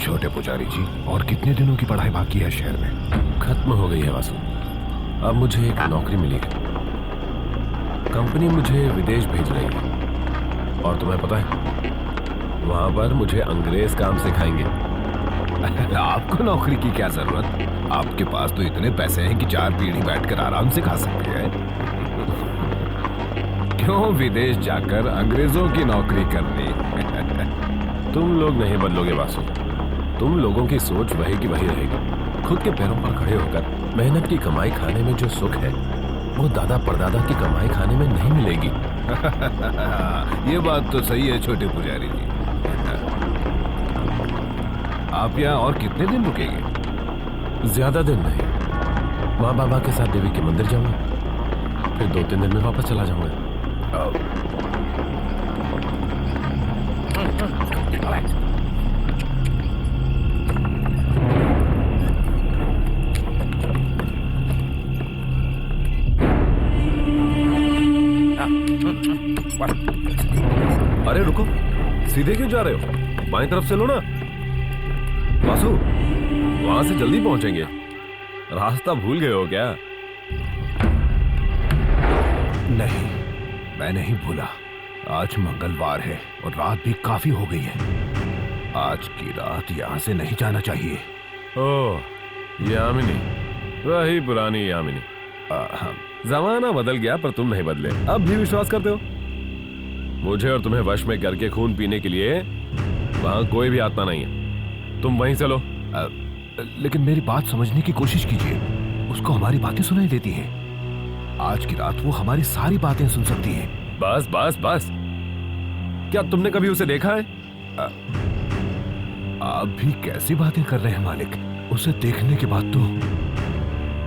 छोटे पुजारी जी, और कितने दिनों की पढ़ाई बाकी है शहर में? खत्म हो गई है वासु। अब मुझे एक नौकरी मिली है। कंपनी मुझे विदेश भेज रही है और तुम्हें पता है वहां पर मुझे अंग्रेज काम सिखाएंगे। आपको नौकरी की क्या जरूरत? आपके पास तो इतने पैसे हैं कि 4 पीढ़ी बैठकर आराम से खा सकते हैं। क्यों विदेश जाकर अंग्रेजों की नौकरी करनी? तुम लोग नहीं बदलोगे वासु। तुम लोगों की सोच वही की वही रहेगी। खुद के पैरों पर खड़े होकर मेहनत की कमाई खाने में जो सुख है वो दादा परदादा की कमाई खाने में नहीं मिलेगी। ये बात तो सही है छोटे पुजारी जी। आप यहाँ और कितने दिन रुकेंगे? ज्यादा दिन नहीं। माँ बाबा के साथ देवी के मंदिर जाऊंगा, फिर 2-3 दिन में वापस चला जाऊंगा। अरे रुको, सीधे क्यों जा रहे हो? बाएं तरफ से लो ना। वासु, वहां से जल्दी पहुंचेंगे। रास्ता भूल गए हो क्या? नहीं, मैं नहीं भूला। आज मंगलवार है और रात भी काफी हो गई है। आज की रात यहाँ से नहीं जाना चाहिए। ओह, यामिनी, वही पुरानी यामिनी। जमाना बदल गया पर तुम नहीं बदले। अब भी विश्वास करते हो? मुझे और तुम्हें वश में करके खून पीने के लिए वहां कोई भी आत्मा नहीं है। तुम वहीं से लो। लेकिन मेरी बात समझने की कोशिश कीजिए। उसको हमारी बातें सुनाई देती हैं। आज की रात वो हमारी सारी बातें सुन सकती है। बस बस बस, क्या तुमने कभी उसे देखा है? आप भी कैसी बातें कर रहे हैं मालिक? उसे देखने के बाद तो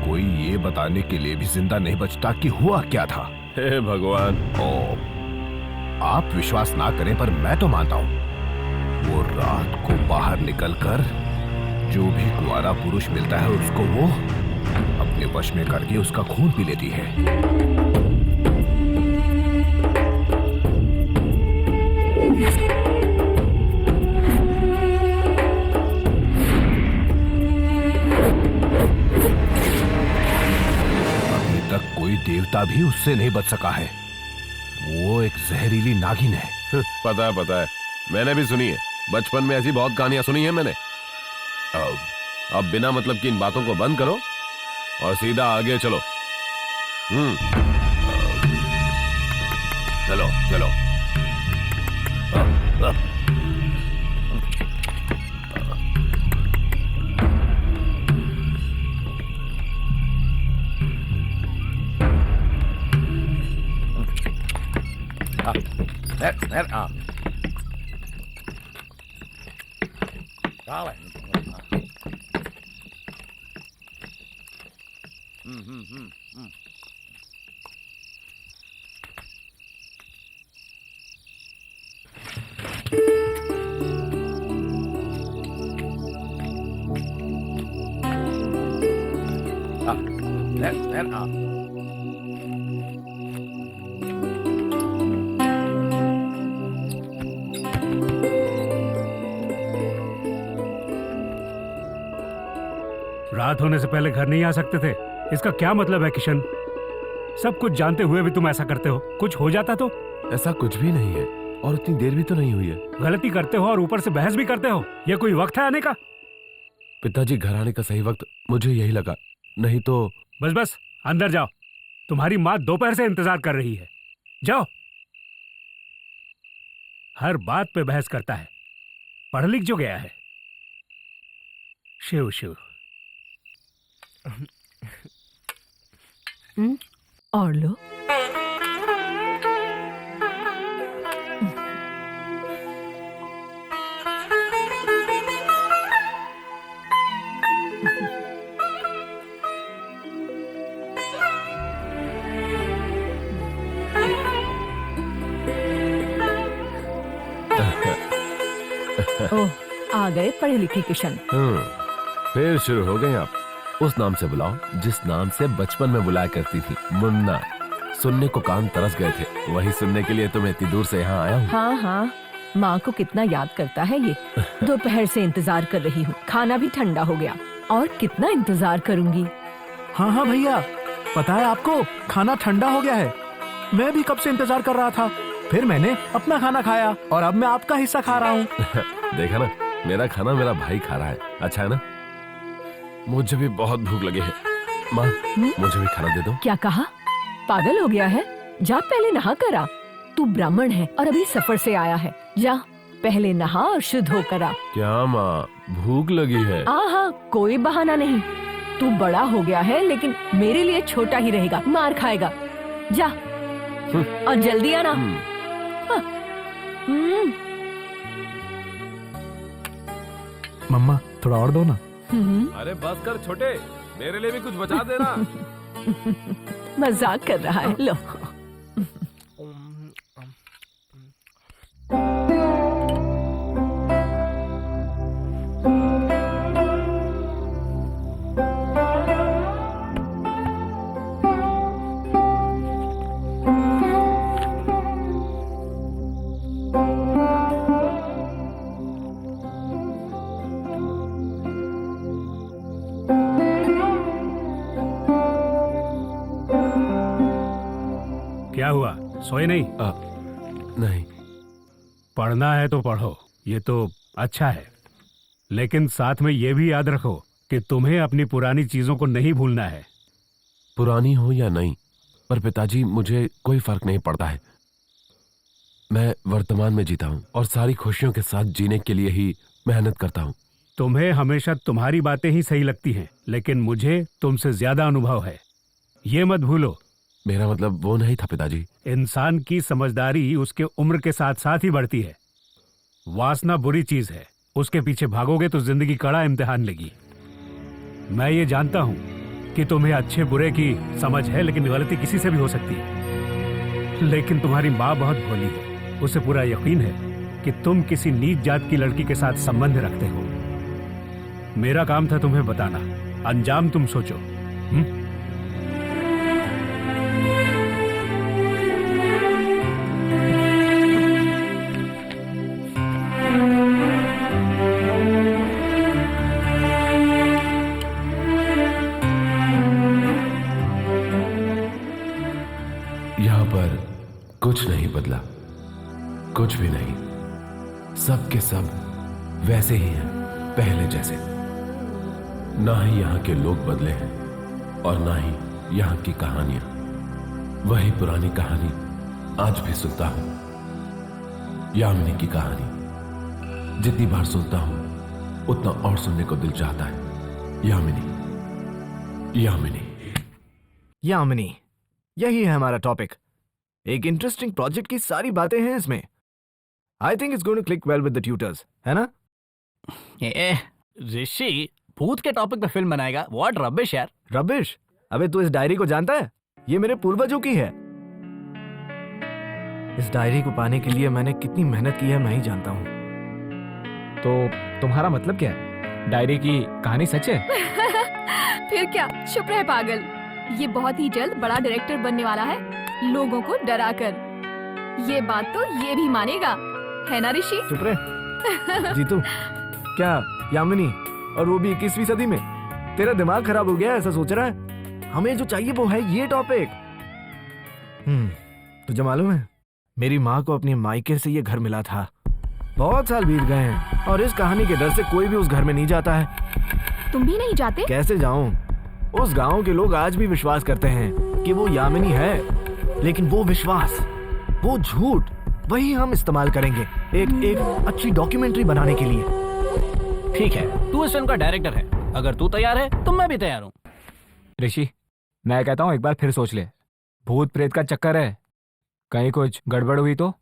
कोई ये बताने के लिए भी जिंदा नहीं बचता कि हुआ क्या था। हे भगवान। आप विश्वास ना करें पर मैं तो मानता हूं। वो रात को बाहर निकलकर जो भी कुंवारा पुरुष मिलता है उसको वो अपने वश में करके उसका खून पी लेती है। अभी तक कोई देवता भी उससे नहीं बच सका है। वो एक जहरीली नागिन है। पता है, मैंने भी सुनी है। बचपन में ऐसी बहुत कहानियां सुनी है मैंने। अब बिना मतलब की इन बातों को बंद करो और सीधा आगे चलो। चलो चलो। रात होने से पहले घर नहीं आ सकते थे, इसका क्या मतलब है किशन? सब कुछ जानते हुए भी तुम ऐसा करते हो। कुछ हो जाता तो? ऐसा कुछ भी नहीं है, और इतनी देर भी तो नहीं हुई है। गलती करते हो और ऊपर से बहस भी करते हो। ये कोई वक्त है आने का? पिताजी, घर आने का सही वक्त मुझे यही लगा, नहीं तो। बस बस, अंदर जाओ। तुम्हारी माँ दोपहर से इंतजार कर रही है। जाओ। हर बात पे बहस करता है, पढ़ लिख जो गया है। शिव शिव। और लो। ओह, आ गए पढ़े लिखे किशन। फिर शुरू हो गए आप। उस नाम से बुलाओ जिस नाम से बचपन में बुलाया करती थी, मुन्ना। सुनने को कान तरस गए थे, वही सुनने के लिए तो मैं इतनी दूर से यहाँ आया हूँ। हाँ हाँ, माँ को कितना याद करता है ये। दोपहर से इंतजार कर रही हूँ, खाना भी ठंडा हो गया, और कितना इंतजार करूँगी। हाँ हाँ भैया, पता है आपको, खाना ठंडा हो गया है। मैं भी कब से इंतजार कर रहा था, फिर मैंने अपना खाना खाया और अब मैं आपका हिस्सा खा रहा हूँ। देखा ना, मेरा खाना मेरा भाई खा रहा है। अच्छा है ना? मुझे भी बहुत भूख लगी है। माँ, मुझे भी खाना दे दो। क्या कहा? पागल हो गया है? जा पहले नहा कर आ। तू ब्राह्मण है और अभी सफर से आया है। जा पहले नहा और शुद्ध होकर आ। क्या माँ, भूख लगी है? हाँ, कोई बहाना नहीं। तू बड़ा हो गया है लेकिन मेरे लिए छोटा ही रहेगा, मार खाएगा। जा और जल्दी आना। हाँ। मम्मा, थोड़ा और दो ना। अरे बस कर छोटे, मेरे लिए भी कुछ बचा देना। मजाक कर रहा है। लो। क्या हुआ, सोए नहीं? नहीं। पढ़ना है तो पढ़ो, ये तो अच्छा है, लेकिन साथ में ये भी याद रखो कि तुम्हें अपनी पुरानी चीजों को नहीं भूलना है। पुरानी हो या नहीं, पर पिताजी मुझे कोई फर्क नहीं पड़ता है। मैं वर्तमान में जीता हूँ और सारी खुशियों के साथ जीने के लिए ही मेहनत करता हूँ। तुम्हें हमेशा तुम्हारी बातें ही सही लगती हैं, लेकिन मुझे तुमसे ज्यादा अनुभव है, ये मत भूलो। मेरा मतलब वो नहीं था पिताजी। इंसान की समझदारी उसके उम्र के साथ साथ ही बढ़ती है। वासना बुरी चीज है, उसके पीछे भागोगे तो जिंदगी कड़ा इम्तिहान लेगी। मैं ये जानता हूं कि तुम्हें अच्छे बुरे की समझ है, लेकिन गलती किसी से भी हो सकती है। लेकिन तुम्हारी माँ बहुत भोली है, उसे पूरा यकीन है कि तुम किसी नीच जात की लड़की के साथ संबंध रखते हो। मेरा काम था तुम्हें बताना, अंजाम तुम सोचो। यहाँ पर कुछ नहीं बदला, कुछ भी नहीं। सब के सब वैसे ही हैं, पहले जैसे। ना ही यहाँ के लोग बदले हैं और ना ही यहाँ की कहानियां। वही पुरानी कहानी आज भी सुनता हूं, यामिनी की कहानी। जितनी बार सुनता हूं उतना और सुनने को दिल चाहता है। यामिनी, यामिनी, यामिनी, यही है हमारा टॉपिक। एक इंटरेस्टिंग प्रोजेक्ट की सारी बातें हैं इसमें। I think it's going to click well with the tutors, है ना? ऋषि भूत के टॉपिक पे फिल्म बनाएगा? व्हाट रबिश यार। रबिश? अबे तू इस डायरी को जानता है? ये मेरे पूर्वजों की है। इस डायरी को पाने के लिए मैंने कितनी मेहनत की है मैं ही जानता हूँ। तो तुम्हारा मतलब क्या है? डायरी की कहानी सच है? फिर क्या, चुप रहे पागल। ये बहुत ही जल्द बड़ा डायरेक्टर बनने वाला है, लोगों को डरा कर। ये बात तो ये भी मानेगा, है ना ऋषि? चुप रहे जीतू। क्या यामिनी, और वो भी 21वीं सदी में? तेरा दिमाग खराब हो गया है, ऐसा सोच रहा है? हमें जो चाहिए वो है ये टॉपिक। तुझे मालूम है, मेरी माँ को अपनी मायके से ये घर मिला था। बहुत साल बीत गए हैं और इस कहानी के डर से कोई भी उस घर में नहीं जाता है। तुम भी नहीं जाते? कैसे जाऊं? उस गांव के लोग आज भी विश्वास करते हैं कि वो यामिनी है, लेकिन वो विश्वास, वो झूठ, वही हम इस्तेमाल करेंगे एक अच्छी डॉक्यूमेंट्री बनाने के लिए। ठीक है, तू इस फिल्म का डायरेक्टर है, अगर तू तैयार है तो मैं भी तैयार हूँ। ऋषि, मैं कहता हूँ एक बार फिर सोच ले। भूत प्रेत का चक्कर है, कहीं कुछ गड़बड़ हुई तो?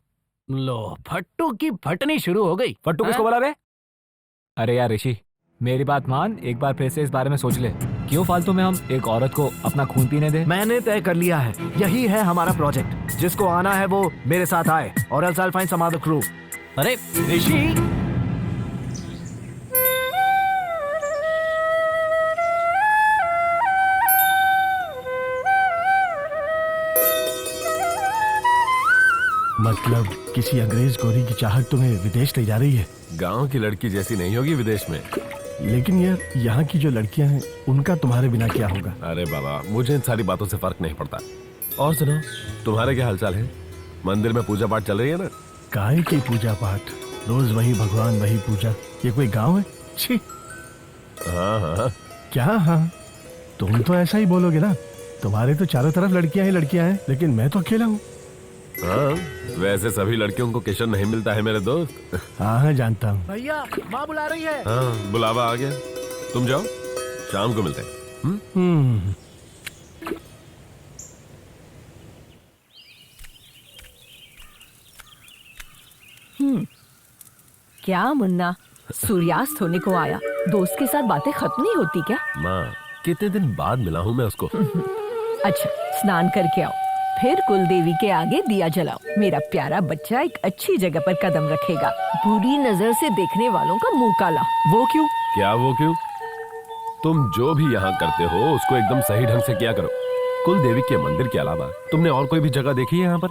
लो, फट्टू की फटनी शुरू हो गई। फट्टू किसको बोला बे? अरे यार ऋषि, मेरी बात मान, एक बार फिर से इस बारे में सोच ले। क्यों फालतू में हम एक औरत को अपना खून पीने दे? मैंने तय कर लिया है, यही है हमारा प्रोजेक्ट। जिसको आना है वो मेरे साथ आए, और else I will find some other crew. अरे ऋषि, मतलब किसी अंग्रेज गोरी की चाहत तुम्हें विदेश ले जा रही है? गांव की लड़की जैसी नहीं होगी विदेश में। लेकिन यार, यहाँ की जो लड़कियां हैं उनका तुम्हारे बिना क्या होगा? अरे बाबा, मुझे इन सारी बातों से फर्क नहीं पड़ता। और सुनो, तुम्हारे क्या हालचाल है? मंदिर में पूजा पाठ चल रही है ना? काय की पूजा पाठ? रोज वही भगवान वही पूजा। ये कोई गांव है? छी। हाँ हाँ। क्या हाँ? तुम तो ऐसा ही बोलोगे ना। तुम्हारे तो चारों तरफ लड़कियां हैं, लेकिन मैं तो अकेला हूँ। हाँ, वैसे सभी लड़कियों को किशन नहीं मिलता है मेरे दोस्त। हाँ जानता हूँ। भैया, माँ बुला रही है। हाँ, बुलावा आ गया। तुम जाओ, शाम को मिलते हैं। क्या मुन्ना, सूर्यास्त होने को आया, दोस्त के साथ बातें खत्म नहीं होती क्या? माँ, कितने दिन बाद मिला हूँ मैं उसको। अच्छा, स्नान करके आओ, फिर कुलदेवी के आगे दिया जलाओ। मेरा प्यारा बच्चा एक अच्छी जगह पर कदम रखेगा। बुरी नजर से देखने वालों का मुंह काला। वो क्यों? क्या वो क्यों? तुम जो भी यहाँ करते हो उसको एकदम सही ढंग से किया करो। कुलदेवी के मंदिर के अलावा तुमने और कोई भी जगह देखी है यहाँ पर?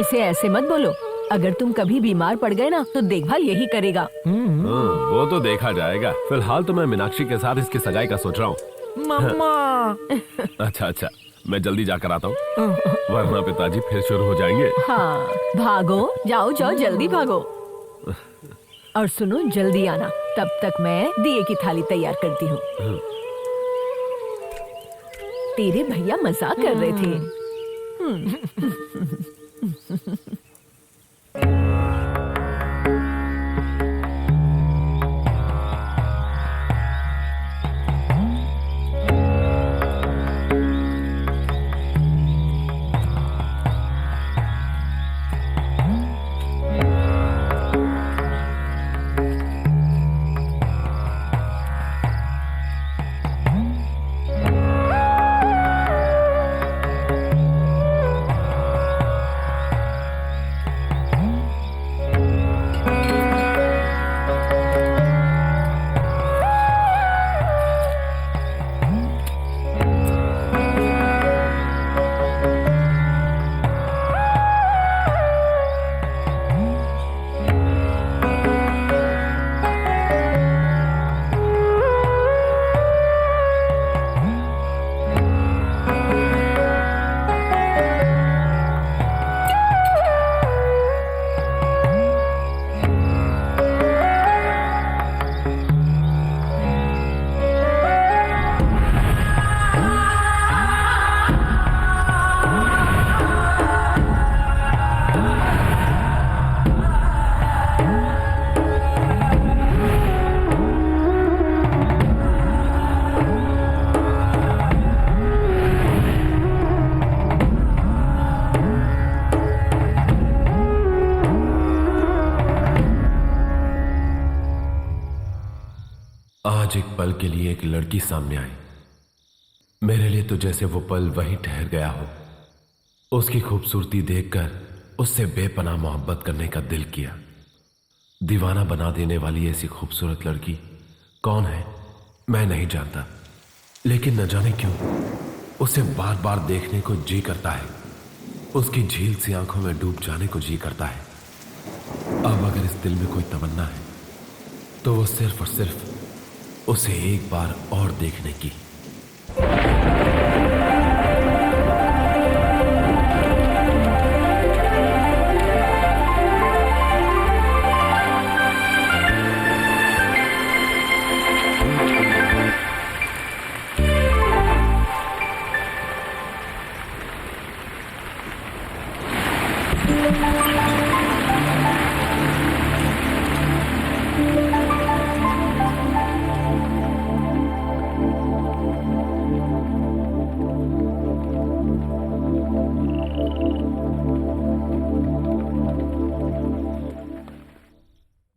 इसे ऐसे मत बोलो। अगर तुम कभी बीमार पड़ गए ना तो देखभाल यही करेगा। वो तो देखा जाएगा। फिलहाल तो मैं मीनाक्षी के साथ इसकी सगाई का सोच रहा हूँ। मम्मा। अच्छा, मैं जल्दी जाकर आता हूँ, वरना पिताजी फिर शुरू हो जाएंगे। हाँ, भागो, जाओ जल्दी भागो। और सुनो, जल्दी आना, तब तक मैं दिए की थाली तैयार करती हूँ। तेरे भैया मजाक कर रहे थे। आज एक पल के लिए एक लड़की सामने आई। मेरे लिए तो जैसे वो पल वहीं ठहर गया हो। उसकी खूबसूरती देखकर उससे बेपनाह मोहब्बत करने का दिल किया। दीवाना बना देने वाली ऐसी खूबसूरत लड़की कौन है मैं नहीं जानता, लेकिन न जाने क्यों उसे बार बार देखने को जी करता है। उसकी झील सी आंखों में डूब जाने को जी करता है। अब अगर इस दिल में कोई तमन्ना है तो वो सिर्फ और सिर्फ उसे एक बार और देखने की।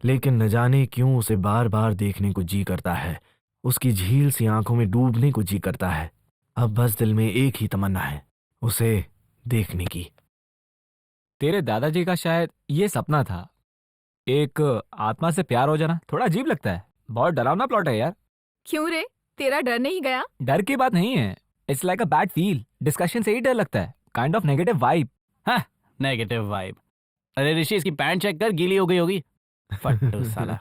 लेकिन न जाने क्यों उसे बार बार देखने को जी करता है। उसकी झील सी आंखों में डूबने को जी करता है। अब बस दिल में एक ही तमन्ना है, उसे देखने की। तेरे दादाजी का शायद ये सपना था, एक आत्मा से प्यार हो जाना। थोड़ा अजीब लगता है, बहुत डरावना प्लॉट है यार। क्यों रे, तेरा डर नहीं गया? डर की बात नहीं है, it's like a bad feel. Discussion से ही डर लगता है, काइंड ऑफ नेगेटिव वाइब। हाँ, नेगेटिव वाइब। अरे ऋषि, इसकी पैंट चेक कर, गीली हो गई होगी। फट्टू साला।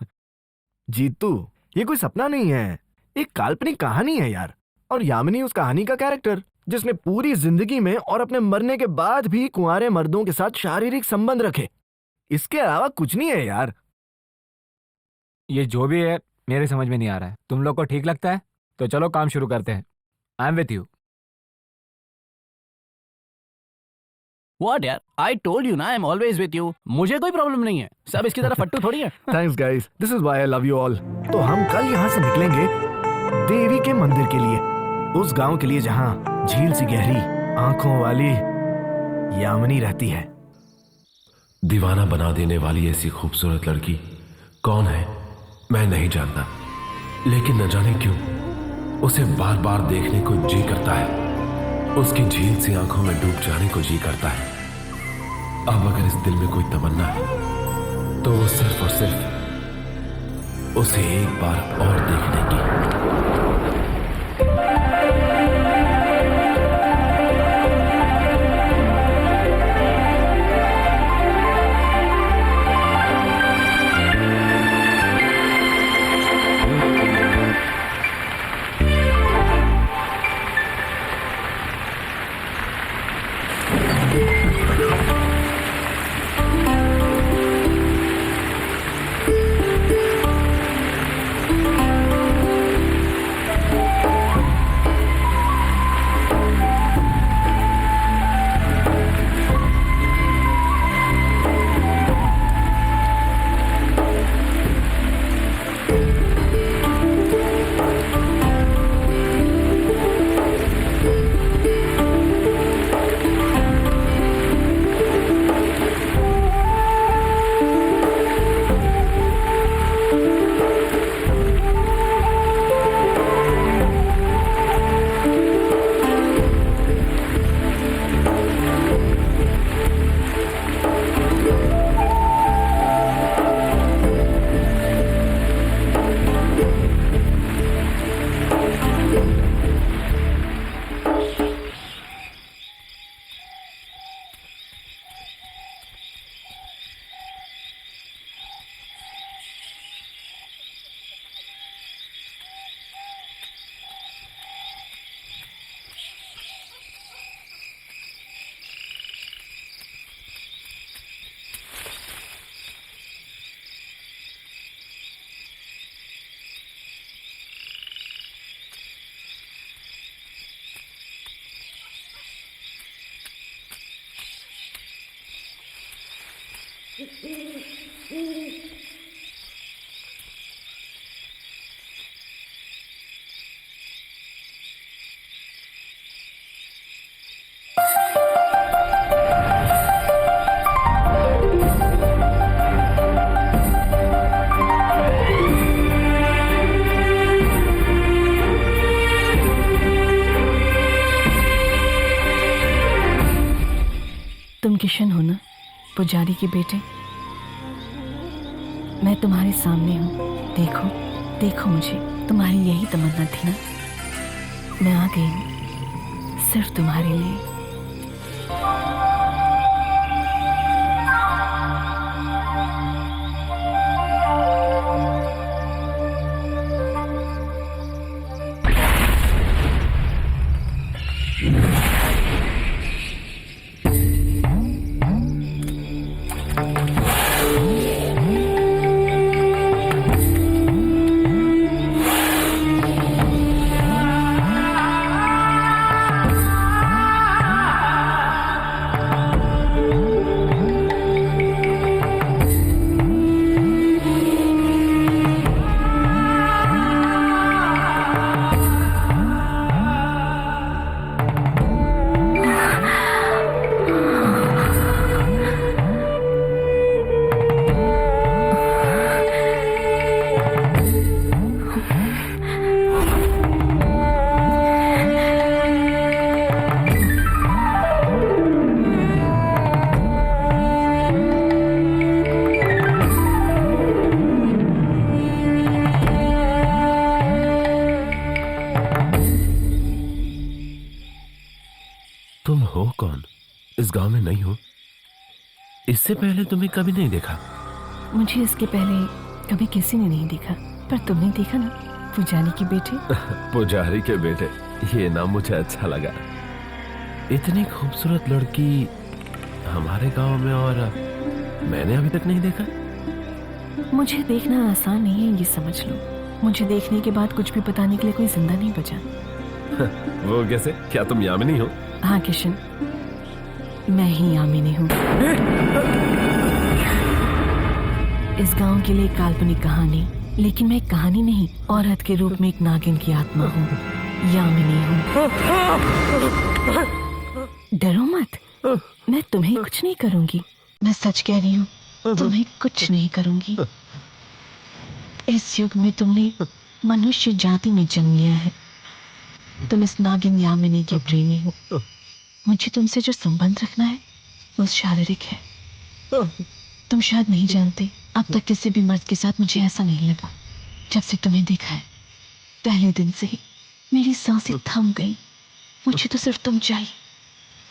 जीतू, ये कोई सपना नहीं है, एक काल्पनिक कहानी है यार। और यामिनी उस कहानी का कैरेक्टर, जिसने पूरी जिंदगी में और अपने मरने के बाद भी कुंवारे मर्दों के साथ शारीरिक संबंध रखे। इसके अलावा कुछ नहीं है यार। ये जो भी है मेरे समझ में नहीं आ रहा है। तुम लोग को ठीक लगता है तो चलो काम शुरू करते हैं। I am with you. What यार, I told you ना, I'm always with you। मुझे कोई प्रॉब्लम नहीं है, सब इसकी तरह फट्टू थोड़ी है। Thanks guys, this is why I love you all. तो हम कल यहाँ से निकलेंगे देवी के मंदिर के लिए, उस गांव के लिए जहाँ झील सी गहरी आंखों वाली यामिनी रहती है। दीवाना बना देने वाली ऐसी खूबसूरत लड़की कौन है मैं नहीं जानता, लेकिन न जाने क्यों उसे बार बार देखने को जी करता है। उसकी झील सी आंखों में डूब जाने को जी करता है। अब अगर इस दिल में कोई तमन्ना है तो वो सिर्फ और सिर्फ उसे एक बार और देखने की। तुम किशन हो ना, पुजारी के बेटे? मैं तुम्हारे सामने हूँ, देखो देखो मुझे। तुम्हारी यही तमन्ना थी ना, मैं आ गई हूँ सिर्फ तुम्हारे लिए। तुम हो कौन? इस गांव में नहीं हो। इससे पहले तुम्हें कभी नहीं देखा। मुझे इसके पहले कभी किसी ने नहीं देखा, पर तुमने देखा ना, पुजारी के बेटे। पुजारी के बेटे, ये नाम मुझे अच्छा लगा। इतनी खूबसूरत लड़की हमारे गांव में, और मैंने अभी तक नहीं देखा। मुझे देखना आसान नहीं है, ये समझ लो। मुझे देखने के बाद कुछ भी बताने के लिए कोई जिंदा नहीं बचा। वो कैसे? क्या तुम यामिनी हो? हाँ किशन, मैं ही यामिनी हूँ। इस गांव के लिए काल्पनिक कहानी, लेकिन मैं एक कहानी नहीं, औरत के रूप में एक नागिन की आत्मा हूँ, यामिनी हूँ। डरो मत, मैं तुम्हें कुछ नहीं करूंगी। मैं सच कह रही हूँ, तुम्हें कुछ नहीं करूंगी। इस युग में तुमने मनुष्य जाति में जन्म लिया है। तुम इस नागिन यामिनी के प्रेमी हो। मुझे तुमसे जो संबंध रखना है वो शारीरिक है। तुम शायद नहीं जानते, अब तक किसी भी मर्द के साथ मुझे ऐसा नहीं लगा। जब से तुम्हें देखा है, पहले दिन से ही मेरी सांसें थम गई। मुझे तो सिर्फ तुम चाहिए,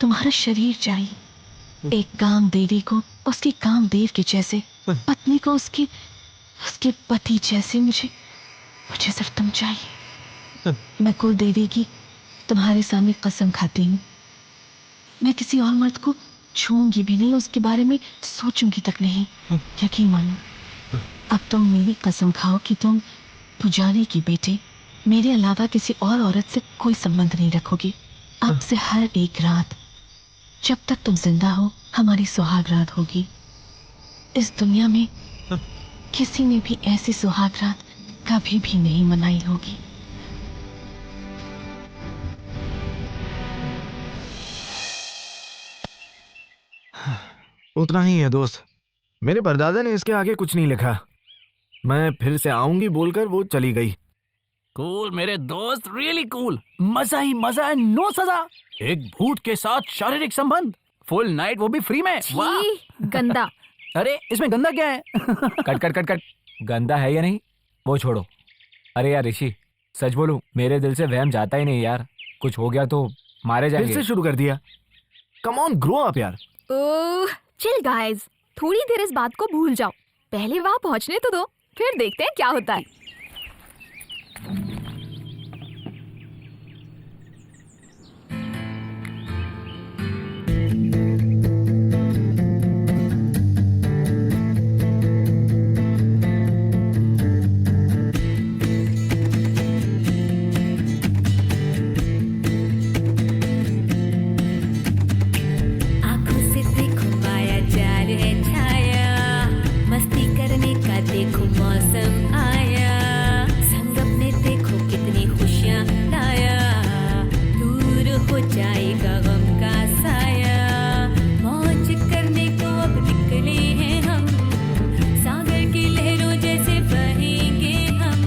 तुम्हारा शरीर चाहिए। एक काम देवी को उसके कामदेव के जैसे, पत्नी को उसके पति जैसे। मुझे सिर्फ तुम चाहिए। मैं कुल देवी की तुम्हारे सामने कसम खाती हूँ, मैं किसी और मर्द को छूऊंगी भी नहीं, उसके बारे में सोचूंगी तक नहीं। यकीन मानो, अब तुम मेरी कसम खाओ कि तुम पुजारी की बेटे मेरे अलावा किसी और औरत से कोई संबंध नहीं रखोगे। अब से हर एक रात जब तक तुम जिंदा हो, हमारी सुहाग रात होगी। इस दुनिया में किसी ने भी ऐसी सुहाग रात कभी भी नहीं मनाई होगी। उतना ही है दोस्त, मेरे परदादा ने इसके आगे कुछ नहीं लिखा। मैं फिर से आऊंगी बोलकर वो चली गई। कूल मेरे दोस्त, रियली कूल। मजा ही मजा है, नो सजा। एक भूत के साथ शारीरिक संबंध, फुल नाइट, वो भी फ्री में। वाह। छी, गंदा। अरे इसमें गंदा क्या है? कट कट कट कट, गंदा है या नहीं वो छोड़ो। अरे यार ऋषि, सच बोलूं, मेरे दिल से वहम जाता ही नहीं यार। कुछ हो गया तो मारे फिर जाएंगे। से शुरू कर दिया। कम ऑन, ग्रो अप यार। ओह, चिल गाइस, थोड़ी देर इस बात को भूल जाओ। पहले वहां पहुंचने तो दो, फिर देखते हैं क्या होता है। आँखों से देखो माया जाल है छाया, मस्ती करने का देखो मौसम आया, संग अपने देखो कितनी खुशियाँ लाया, दूर हो जाएगा गम का साया, मौज करने को अब निकले हैं हम, सागर की लहरों जैसे बहेंगे हम,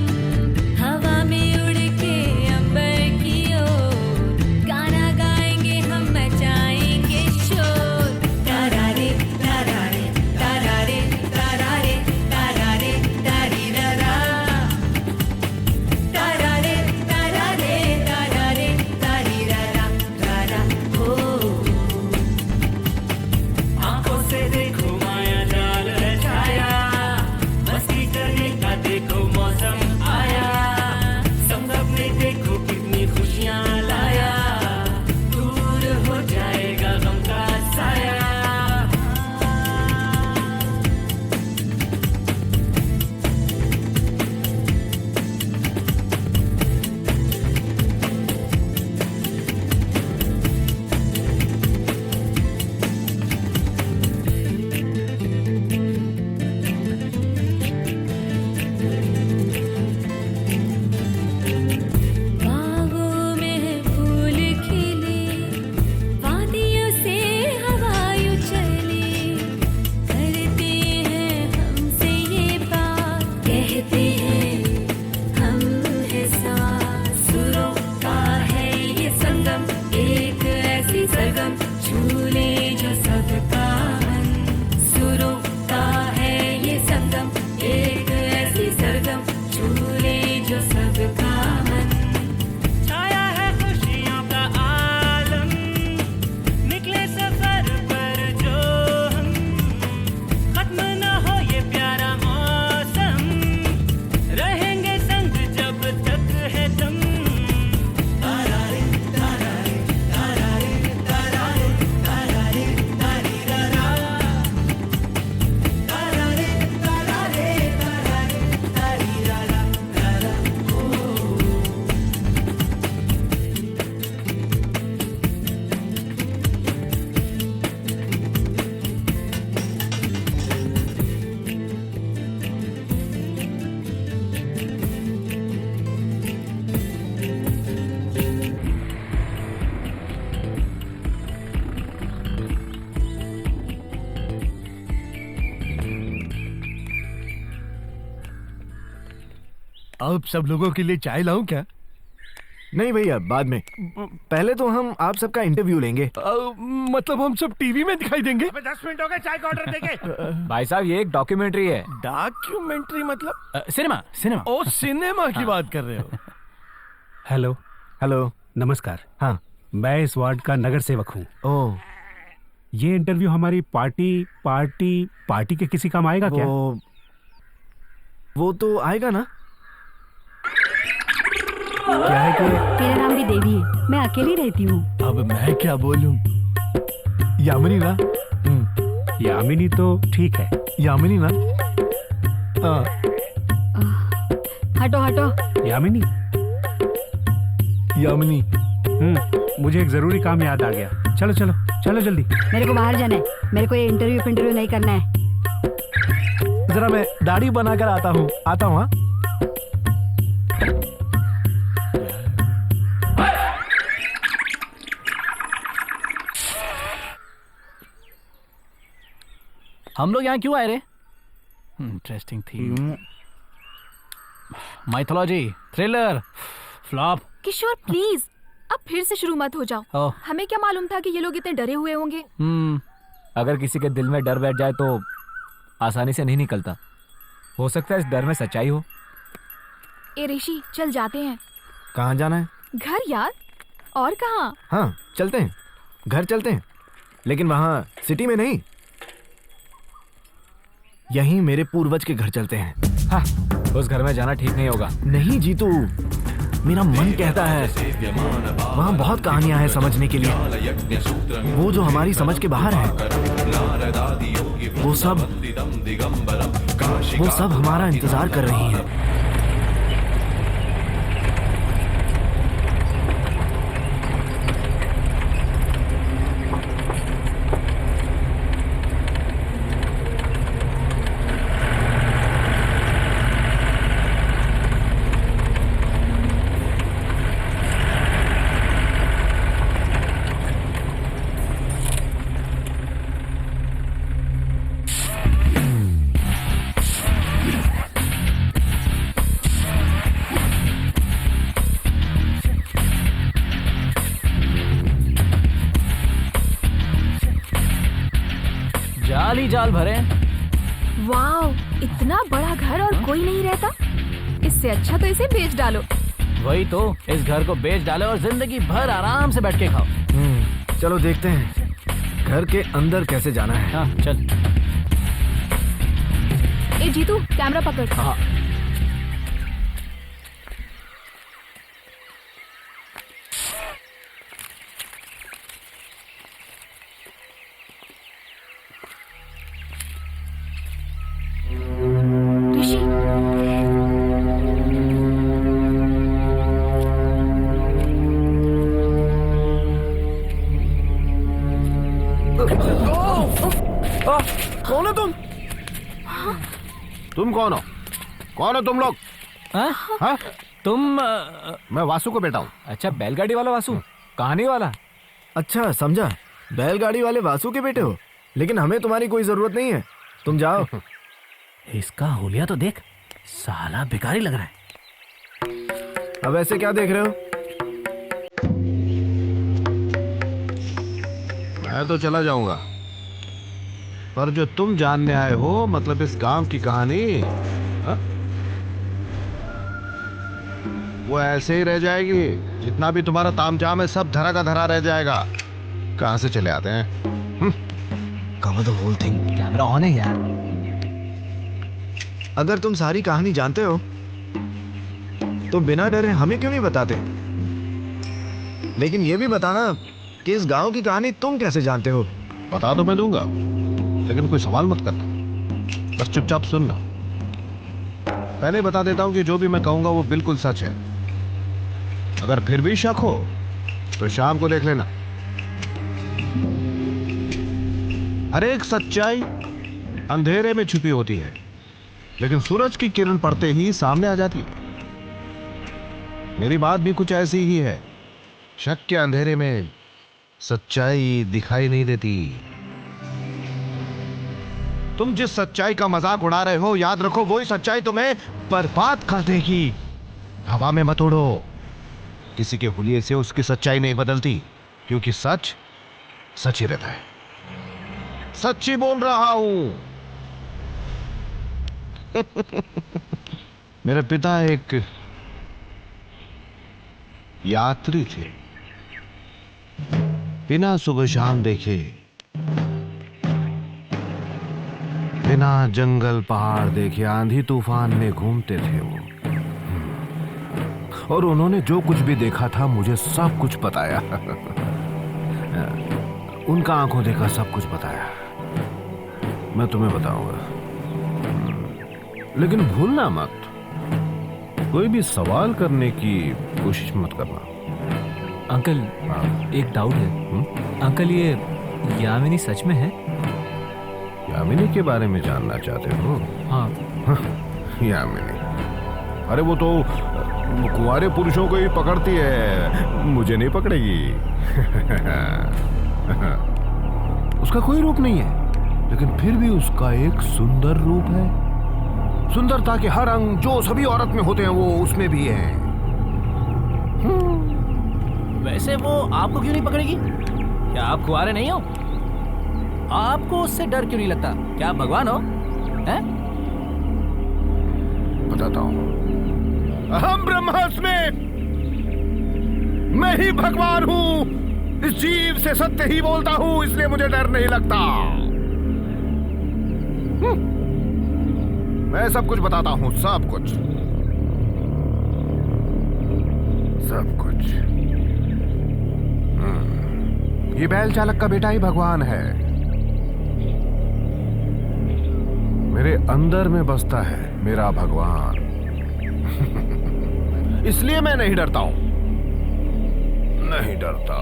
हवा में उड़ के अंबर की ओर, गाना गाएंगे हम, मचाएंगे शोर। तारारे तारारे तारारे तारारे तारारे तारी रा, तारारे तारारे तारारे तारी रा हो। आँखों से देखो माया जाल है छाया, मस्ती करने का देखो मौसम आया, संग अपने देखो कितनी खुशियाँ लाया, दूर हो जाएगा गम का साया। बागों में फूल खिले, वादियों से हवाएं चली, करते हैं हमसे ये बात, कहते हैं हम है साथ, सुरों का है ये संगम, एक ऐसी सरगम झूले जो सबका मन, सुरों का है ये संगम, एक ऐसी सरगम झूले जो सबका मन, छाया है खुशियों का आलम, आप सब लोगों के लिए चाय लाऊं क्या? नहीं भैया, बाद में। पहले तो हम आप सबका इंटरव्यू लेंगे। मतलब हम सब टीवी में दिखाई देंगे? 10 मिनट हो गए, चाय का ऑर्डर देके। भाई साहब ये एक डॉक्यूमेंट्री है। डॉक्यूमेंट्री मतलब? Cinema cinema. ओ सिनेमा की बात कर रहे हो? हेलो। हेलो। नमस्कार। हाँ। मैं इस वार्ड का नगर सेवक हूँ। ओह, ये इंटरव्यू हमारी पार्टी के किसी काम आएगा क्या? वो तो आएगा ना। क्या है कि मेरा नाम भी देवी है, मैं अकेली रहती हूँ। अब मैं क्या बोलूं? यामिनी ना? यामिनी तो ठीक है। यामिनी ना? हाँ। हटो हटो। यामिनी। यामिनी। मुझे एक जरूरी काम याद आ गया। चलो चलो चलो जल्दी। मेरे को बाहर जाना है, मेरे को ये इंटरव्यू नहीं करना है। जरा मैं दाढ़ी बनाकर आता हूँ। हाँ। हम लोग यहाँ क्यों आए रे? इंटरेस्टिंग थी। Mythology, thriller, flop. Kishore please अब फिर से शुरू मत हो जाओ। हमें क्या मालूम था कि ये लोग इतने डरे हुए होंगे। अगर किसी के दिल में डर बैठ जाए तो आसानी से नहीं निकलता। हो सकता है इस डर में सच्चाई हो। ए ऋषि, चल जाते हैं। कहाँ जाना है? घर यार, और कहाँ? हाँ चलते हैं, घर चलते हैं, लेकिन वहाँ सिटी में नहीं, यहीं मेरे पूर्वज के घर चलते हैं। हाँ, उस घर में जाना ठीक नहीं होगा। नहीं जीतू, मेरा मन कहता है वहाँ बहुत कहानियां हैं समझने के लिए, वो जो हमारी समझ के बाहर है। वो सब हमारा इंतजार कर रही हैं। जाल भरे। वाओ, इतना बड़ा घर और कोई नहीं रहता। इससे अच्छा तो इसे बेच डालो। वही तो, इस घर को बेच डालो और जिंदगी भर आराम से बैठ के खाओ। चलो देखते हैं घर के अंदर कैसे जाना है। हाँ चल। ए जीतू, कैमरा पकड़। हाँ। कौन हो तुम? तुम कौन हो? कौन हो तुम लोग? हाँ? तुम मैं वासु को बेटा हूँ। अच्छा, बैलगाड़ी वाला वासु, कहानी वाला। अच्छा समझा, बैलगाड़ी वाले वासु के बेटे हो। लेकिन हमें तुम्हारी कोई जरूरत नहीं है, तुम जाओ। इसका होलिया तो देख, साला भिखारी लग रहा है। अब ऐसे क्या देख रहे हो? मैं तो चला जाऊंगा, पर जो तुम जानने आए हो, मतलब इस गांव की कहानी, वो ऐसे ही रह जाएगी। जितना भी तुम्हारा तामझाम है सब धरा का धरा रह जाएगा। कहां से चले आते हैं? Cover the whole thing. Camera on है यार। अगर तुम सारी कहानी जानते हो तो बिना डरे हमें क्यों नहीं बताते? लेकिन ये भी बताना कि इस गांव की कहानी तुम कैसे जानते हो? बता तो मैं दूंगा, लेकिन कोई सवाल मत करना, बस चुपचाप सुनना। पहले बता देता हूं कि जो भी मैं कहूंगा वो बिल्कुल सच है। अगर फिर भी शक हो तो शाम को देख लेना। हर एक सच्चाई अंधेरे में छुपी होती है, लेकिन सूरज की किरण पड़ते ही सामने आ जाती है। मेरी बात भी कुछ ऐसी ही है। शक के अंधेरे में सच्चाई दिखाई नहीं देती। तुम जिस सच्चाई का मजाक उड़ा रहे हो, याद रखो वही सच्चाई तुम्हें बर्बाद कर देगी। हवा में मत उड़ो। किसी के हुलिये से उसकी सच्चाई नहीं बदलती, क्योंकि सच सच ही रहता है। सच्ची बोल रहा हूं। मेरे पिता एक यात्री थे। बिना सुबह शाम देखे, बिना जंगल पहाड़ देखे आंधी तूफान में घूमते थे वो। और उन्होंने जो कुछ भी देखा था मुझे सब कुछ बताया। उनका आंखों देखा सब कुछ बताया। मैं तुम्हें बताऊंगा, लेकिन भूलना मत, कोई भी सवाल करने की कोशिश मत करना। अंकल, एक डाउट है। अंकल, ये यामिनी सच में है? यामिनी के बारे में जानना चाहते हो? हाँ। यामिनी, अरे वो तो कुंवारे पुरुषों को ही पकड़ती है, मुझे नहीं पकड़ेगी। उसका कोई रूप नहीं है, लेकिन फिर भी उसका एक सुंदर रूप है। सुंदरता के हर अंग जो सभी औरत में होते हैं वो उसमें भी है। वैसे वो आपको क्यों नहीं पकड़ेगी? क्या आप कुंवारे नहीं हो? आपको उससे डर क्यों नहीं लगता? क्या आप भगवान हो? हैं? बताता हूं। अहम ब्रह्मास्मि, मैं ही भगवान हूं। इस जीव से सत्य ही बोलता हूं, इसलिए मुझे डर नहीं लगता। मैं सब कुछ बताता हूं, सब कुछ, सब कुछ। ये बैल चालक का बेटा ही भगवान है। मेरे अंदर में बसता है मेरा भगवान। इसलिए मैं नहीं डरता हूं, नहीं डरता।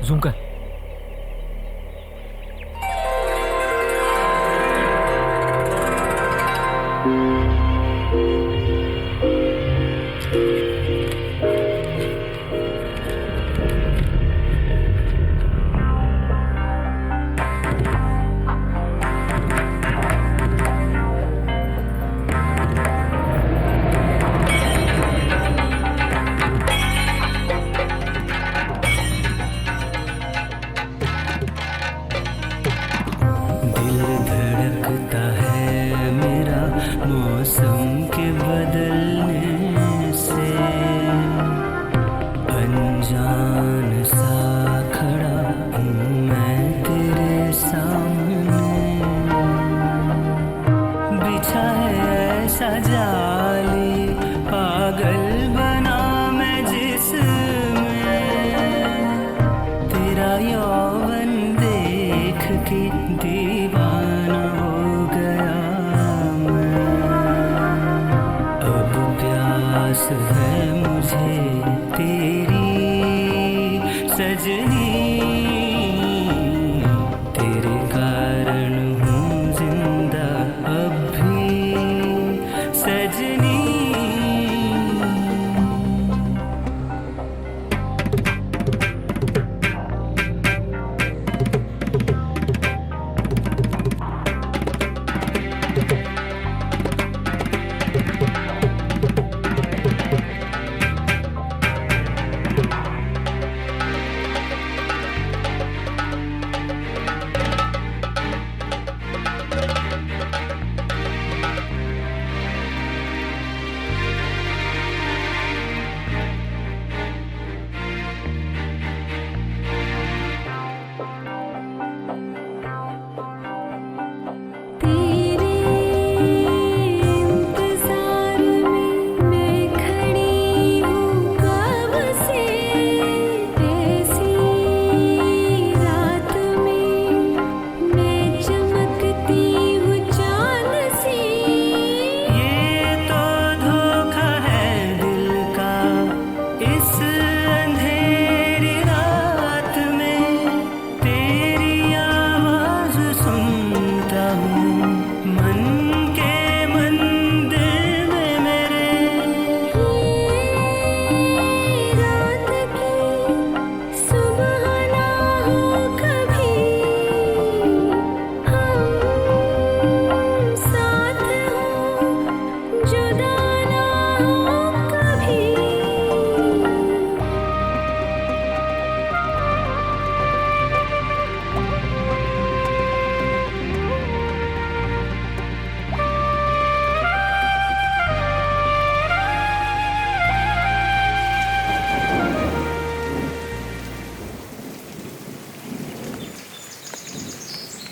जूम कर।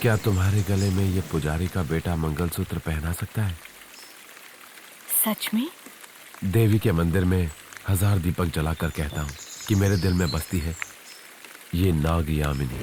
क्या तुम्हारे गले में ये पुजारी का बेटा मंगलसूत्र पहना सकता है? सच में? देवी के मंदिर में 1000 दीपक जलाकर कहता हूँ कि मेरे दिल में बसती है ये नाग यामिनी।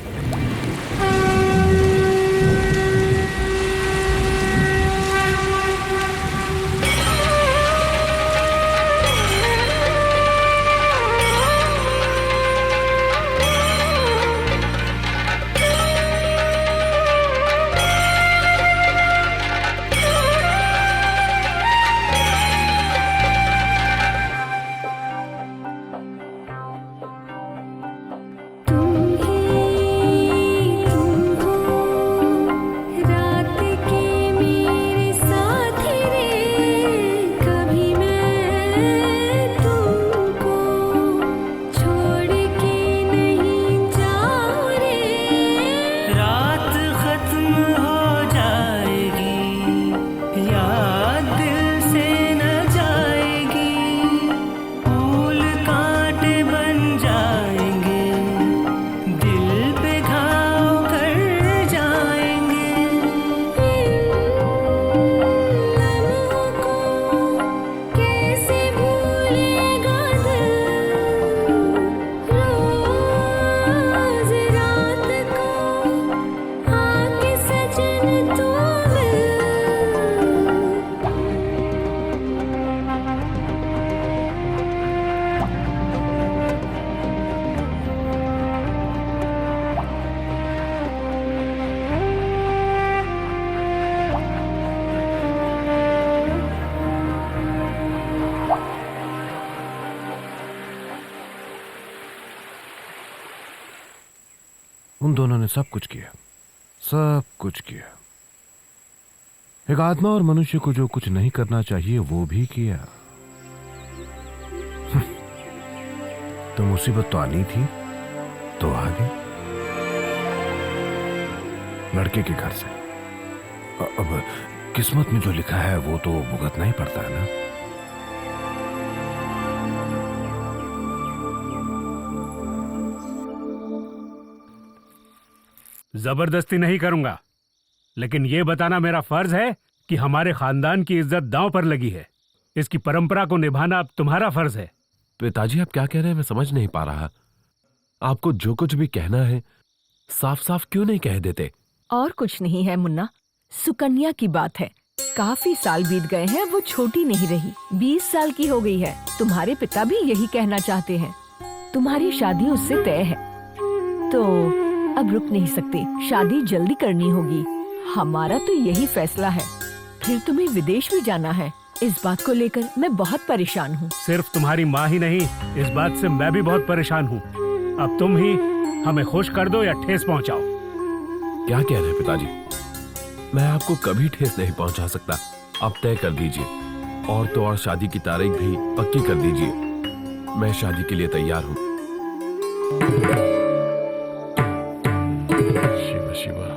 उन दोनों ने सब कुछ किया, सब कुछ किया। एक आत्मा और मनुष्य को जो कुछ नहीं करना चाहिए वो भी किया। तो मुसीबत तो आनी थी तो आ गई, लड़के के घर से। अब किस्मत में जो लिखा है वो तो भुगतना ही पड़ता है ना। जबरदस्ती नहीं करूंगा, लेकिन यह बताना मेरा फर्ज है कि हमारे खानदान की इज्जत दांव पर लगी है। इसकी परंपरा को निभाना अब तुम्हारा फर्ज है। पिताजी आप क्या कह रहे हैं मैं समझ नहीं पा रहा। आपको जो कुछ भी कहना है साफ साफ क्यों नहीं कह देते? और कुछ नहीं है मुन्ना, सुकन्या की बात है। काफी साल बीत गए हैं, वो छोटी नहीं रही, 20 साल की हो गई है। तुम्हारे पिता भी यही कहना चाहते हैं। तुम्हारी शादी उससे तय है, तो अब रुक नहीं सकते, शादी जल्दी करनी होगी। हमारा तो यही फैसला है। फिर तुम्हें विदेश भी जाना है, इस बात को लेकर मैं बहुत परेशान हूँ। सिर्फ तुम्हारी माँ ही नहीं, इस बात से मैं भी बहुत परेशान हूँ। अब तुम ही हमें खुश कर दो या ठेस पहुँचाओ। क्या कह रहे हैं पिताजी? मैं आपको कभी ठेस नहीं पहुँचा सकता। आप तय कर दीजिए, और तो और शादी की तारीख भी पक्की कर दीजिए। मैं शादी के लिए तैयार हूँ। शिवा शिवा।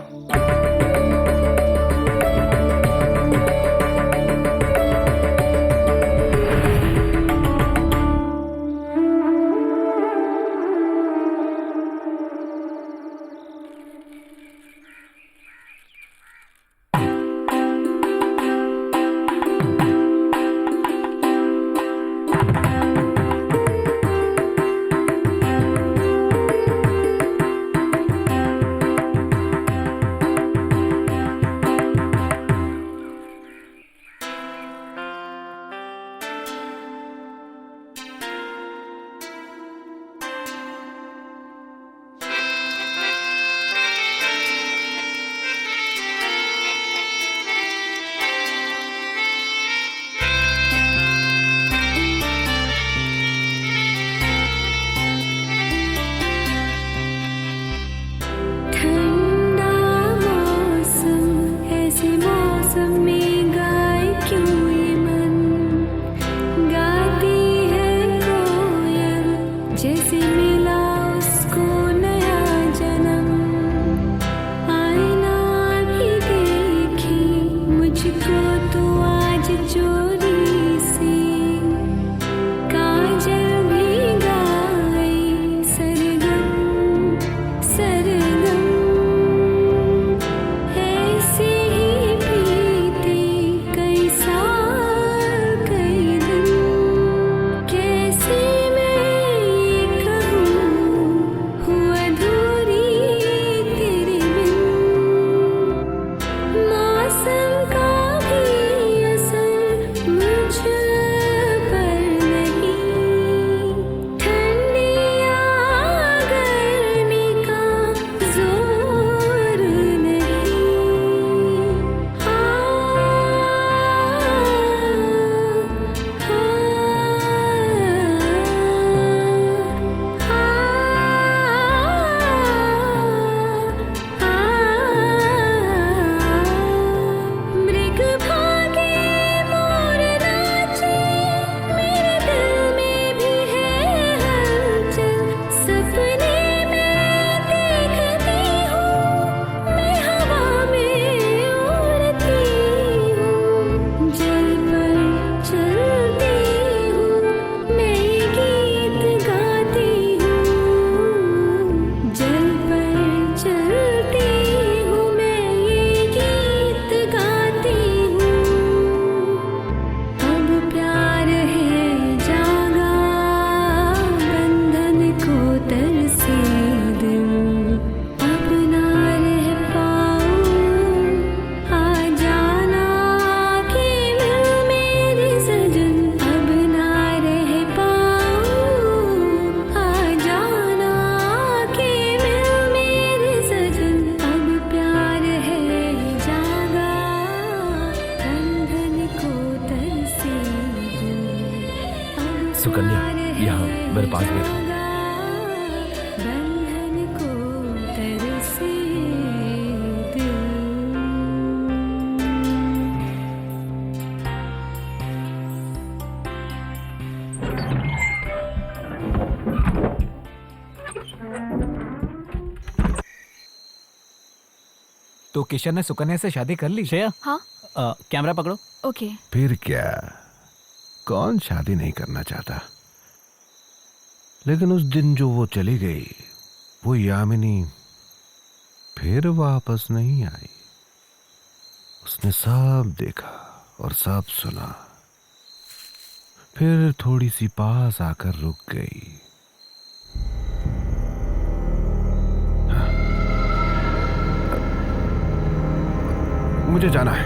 तो किशन ने सुकन्या से शादी कर ली? श्रेया, हाँ कैमरा पकड़ो। ओके। फिर क्या, कौन शादी नहीं करना चाहता? लेकिन उस दिन जो वो चली गई, वो यामिनी फिर वापस नहीं आई। उसने सब देखा और सब सुना, फिर थोड़ी सी पास आकर रुक गई। मुझे जाना है।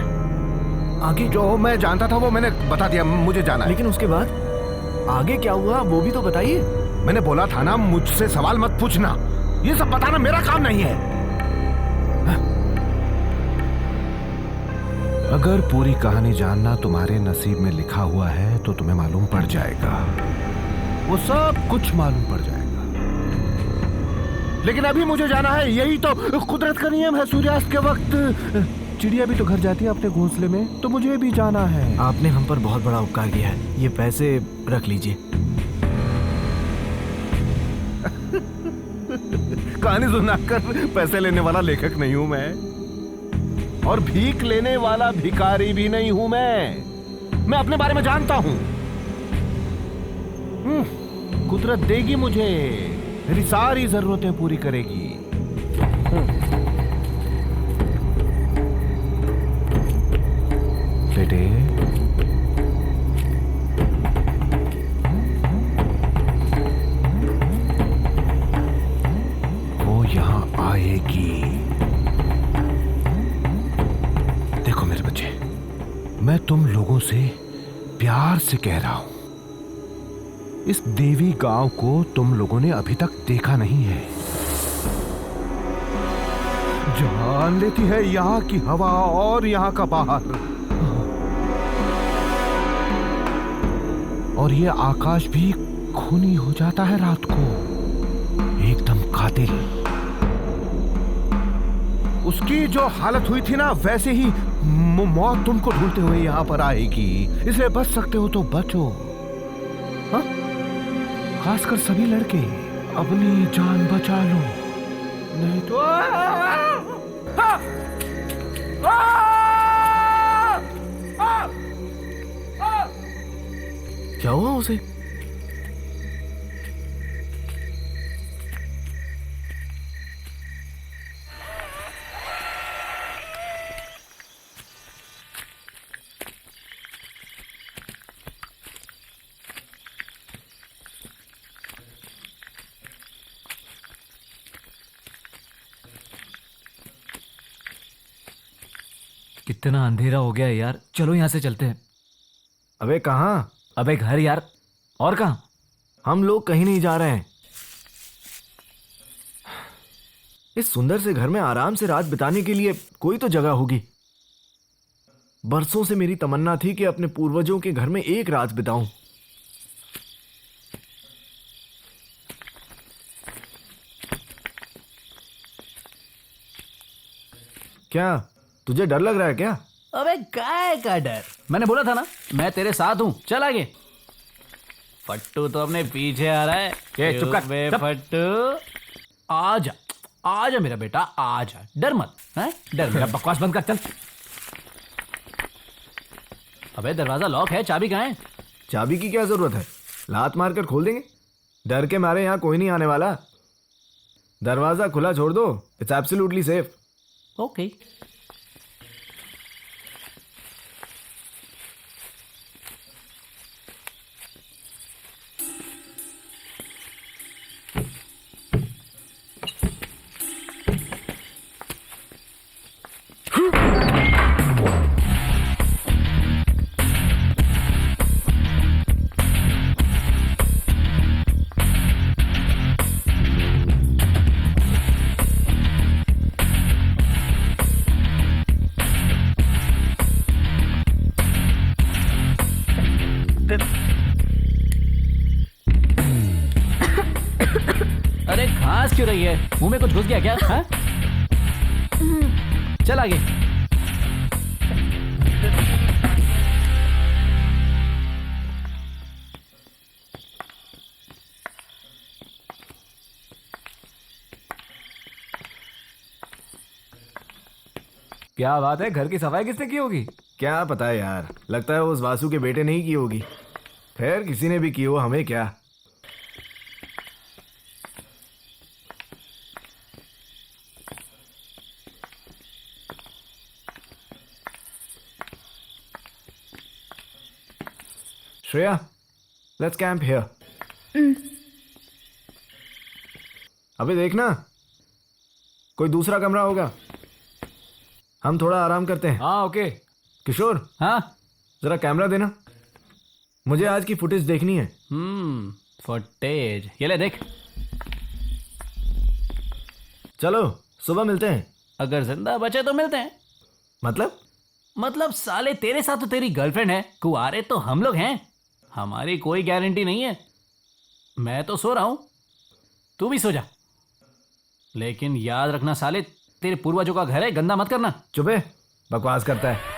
आगे? जो मैं जानता था वो मैंने बता दिया, मुझे जाना है। लेकिन उसके बाद आगे क्या हुआ वो भी तो बताइए। मैंने बोला था ना, मुझसे सवाल मत पूछना, ये सब बताना मेरा काम नहीं है। अगर पूरी कहानी जानना तुम्हारे नसीब में लिखा हुआ है तो तुम्हें मालूम पड़ जाएगा, वो सब कुछ मालूम पड़ जाएगा। लेकिन अभी मुझे जाना है, यही तो कुदरत का नियम है। सूर्यास्त के वक्त चिड़िया भी तो घर जाती है अपने घोंसले में, तो मुझे भी जाना है। आपने हम पर बहुत बड़ा उपकार किया है, ये पैसे रख लीजिए। कहानी सुनाकर पैसे लेने वाला लेखक नहीं हूं मैं, और भीख लेने वाला भिखारी भी नहीं हूं मैं अपने बारे में जानता हूं। कुदरत देगी मुझे, मेरी सारी जरूरतें पूरी करेगी। बेटे, वो यहां आएगी। देखो मेरे बच्चे, मैं तुम लोगों से प्यार से कह रहा हूं, इस देवी गांव को तुम लोगों ने अभी तक देखा नहीं है। जान लेती है यहां की हवा और यहां का बाहर, और ये आकाश भी खूनी हो जाता है रात को, एकदम कातिल। उसकी जो हालत हुई थी ना, वैसे ही मौत तुमको ढूंढते हुए यहां पर आएगी। इसलिए बच सकते हो तो बचो। हाँ? खासकर सभी लड़के अपनी जान बचा लो, नहीं तो क्या हुआ उसे? कितना अंधेरा हो गया है यार, चलो यहाँ से चलते हैं। अबे कहाँ? अबे घर यार, और कहाँ? हम लोग कहीं नहीं जा रहे हैं। इस सुंदर से घर में आराम से रात बिताने के लिए कोई तो जगह होगी। बरसों से मेरी तमन्ना थी कि अपने पूर्वजों के घर में एक रात बिताऊं। क्या तुझे डर लग रहा है क्या? अबे काय का डर, मैंने बोला था ना मैं तेरे साथ हूँ। चल आगे। फट्टू तो अपने पीछे आ रहा है। चुप कर, बे चुप। फट्टू, आजा आजा मेरा बेटा, आजा, डर मत। हैं? डर मेरा मत। बकवास बंद कर, चल। अबे दरवाजा लॉक है, चाबी कहाँ है? चाबी की क्या जरूरत है, लात मारकर खोल देंगे। डर के मारे यहाँ कोई नहीं आने वाला। दरवाजा खुला छोड़ दो, इट्स एब्सोल्युटली सेफ। ओके। अरे घास क्यों रही है, मुंह में कुछ घुस गया क्या? हाँ? चल आगे। क्या बात है, घर की सफाई किसने की होगी? क्या पता है यार, लगता है उस वासु के बेटे ने ही की होगी। खैर किसी ने भी की हो, हमें क्या। Shreya, let's camp here. अबे देखना, कोई दूसरा कमरा होगा, हम थोड़ा आराम करते हैं। हाँ ओके। किशोर, हाँ जरा कैमरा देना, मुझे आज की फुटेज देखनी है। फुटेज ये ले देख। चलो सुबह मिलते हैं। अगर जिंदा बचे तो मिलते हैं। मतलब साले तेरे साथ तो तेरी गर्लफ्रेंड है, कुआरे तो हम लोग हैं, हमारी कोई गारंटी नहीं है। मैं तो सो रहा हूं, तू भी सो जा, लेकिन याद रखना साले, तेरे पूर्वजों का घर है, गंदा मत करना। चुप है, बकवास करता है।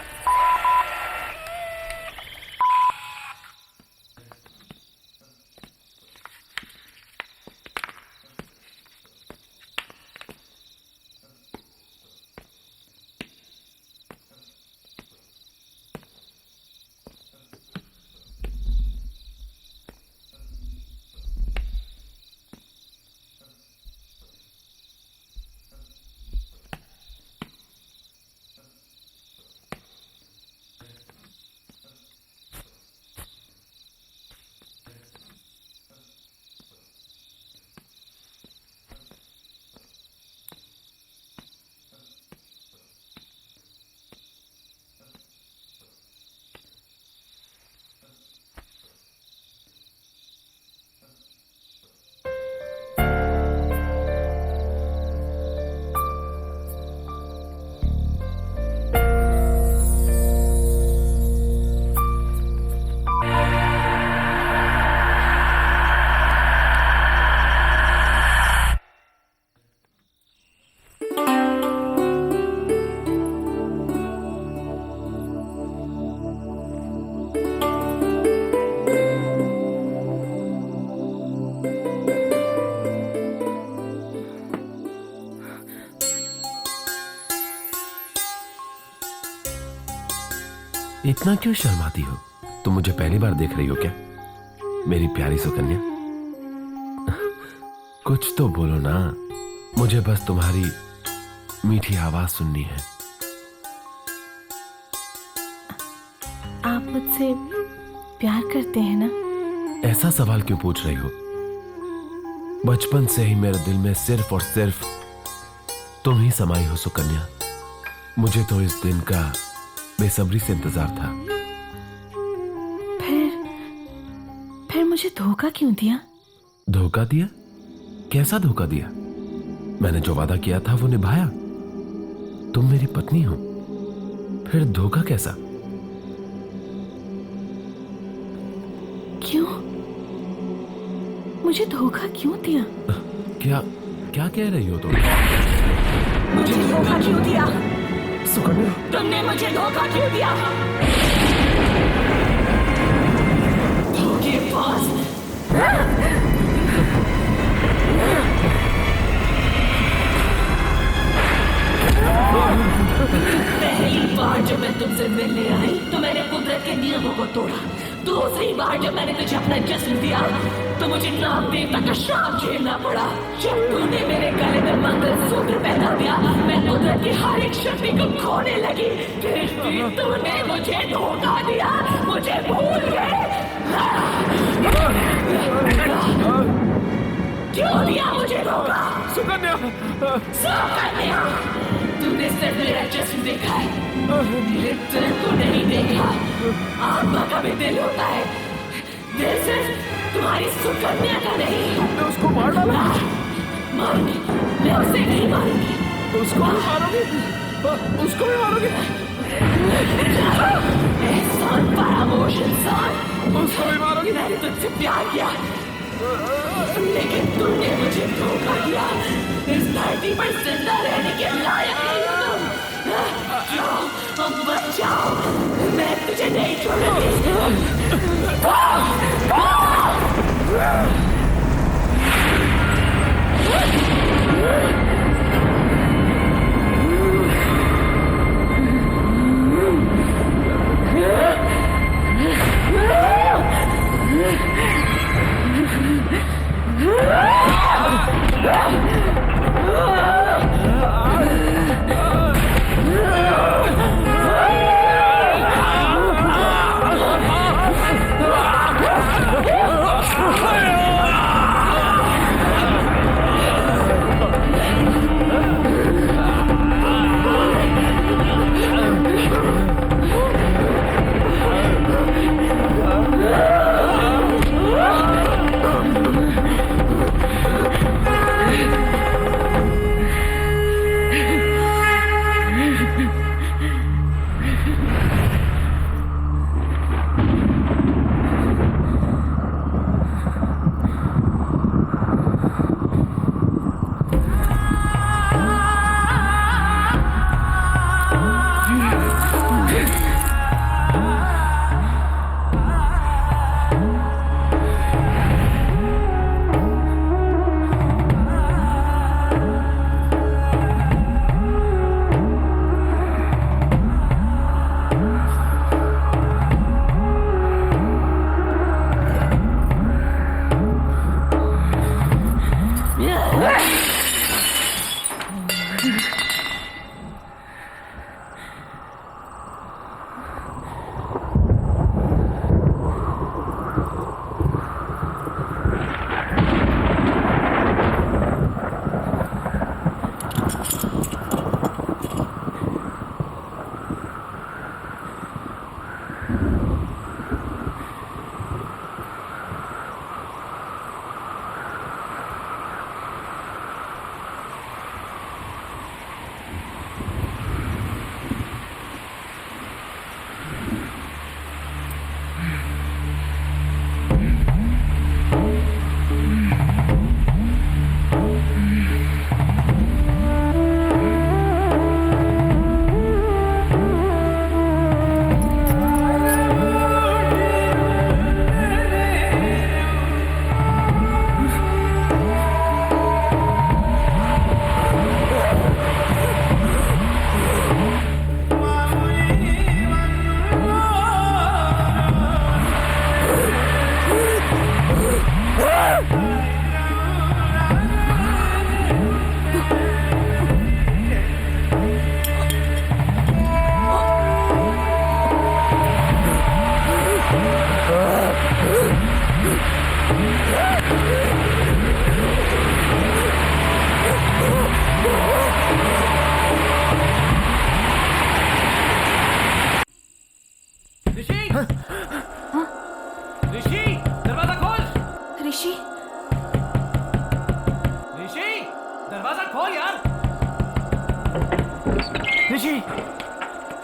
इतना क्यों शर्माती हो? तुम मुझे पहली बार देख रही हो क्या, मेरी प्यारी सुकन्या? कुछ तो बोलो ना, मुझे बस तुम्हारी मीठी आवाज सुननी है। आप मुझसे प्यार करते हैं ना? ऐसा सवाल क्यों पूछ रही हो? बचपन से ही मेरे दिल में सिर्फ और सिर्फ तुम ही समाई हो सुकन्या। मुझे तो इस दिन का बेसब्री से इंतजार था। फिर मुझे धोखा क्यों दिया? धोखा दिया? कैसा धोखा दिया? मैंने जो वादा किया था वो निभाया। तुम मेरी पत्नी हो, फिर धोखा कैसा? क्यों? मुझे धोखा क्यों दिया? क्या क्या कह रही हो तुम? मुझे धोखा क्यों दिया? सुकन्या, तुमने मुझे धोखा क्यों दिया? धोखेबाज! पहली बार जब मैं तुमसे मिलने आई तो मैंने कुदरत के नियमों को तोड़ा। दूसरी बार जब मैंने तुझे अपना जिस्म दिया तो मुझे नाग देवता का श्राप झेलना पड़ा। जब तूने मेरे गले में मंगलसूत्र पहना दिया, मैं कुदरत की हर एक शक्ति को खोने लगी। फिर भी तूने मुझे धोखा दिया, मुझे भूल गए। क्यों दिया मुझे धोखा? सुकन्या, सुकन्या, तूने सिर्फ मेरा जिस्म देखा है, मेरे दिल को नहीं देखा। आत्मा का भी दिल होता है, दिल सिर्फ तुम्हारी सुकन्या का नहीं। तुमने उसको मार डाला? मारूंगी, मैं उसे नहीं मारूंगी। उसको भी मारोगी? उसको भी मारोगी? एहसान फरामोश इंसान, उसको भी मारोगी? मैंने तुझसे प्यार किया, लेकिन तुमने मुझे धोखा दिया। इस धरती पर जिंदा रहने के लायक नहीं हो तुम। जाओ, अब मत जाओ, मैं तुझे नहीं छोड़ूंगी।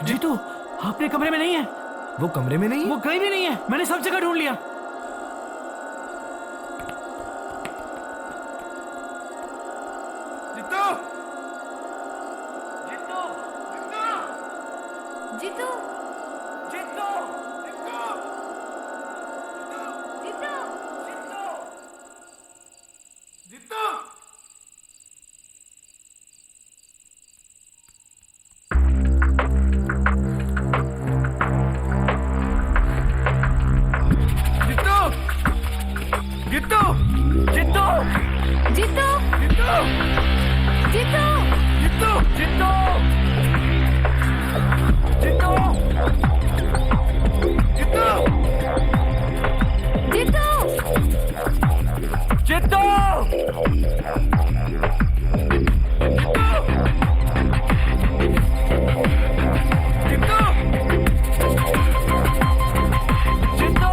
जीतू, आपने कमरे में नहीं है। वो कमरे में नहीं है? वो कहीं भी नहीं है, मैंने सब जगह ढूंढ लिया। जीतू, जीतू, जीतू, जीतू, जीतू, जीतू। जीतू, जीतू, जीतू, जीतू, जीतू, जीतू, जीतू, जीतू, जीतू,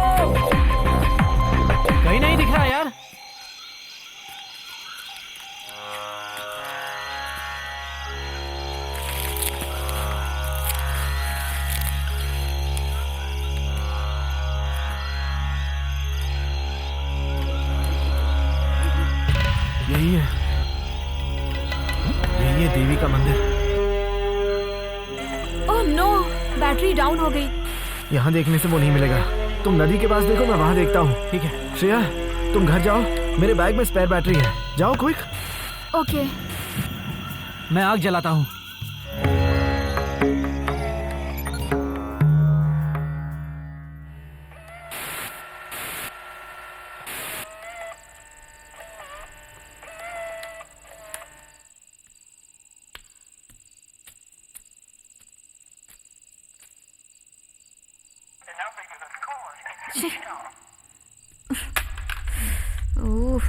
कहीं नहीं दिख रहा यार। यही है, यही है देवी का मंदिर। ओह नो, बैटरी डाउन हो गई। यहाँ देखने से वो नहीं मिलेगा। तुम नदी के पास देखो, मैं वहाँ देखता हूँ। ठीक है श्रेया, तुम घर जाओ, मेरे बैग में स्पेयर बैटरी है। जाओ क्विक। ओके। मैं आग जलाता हूँ। ओह,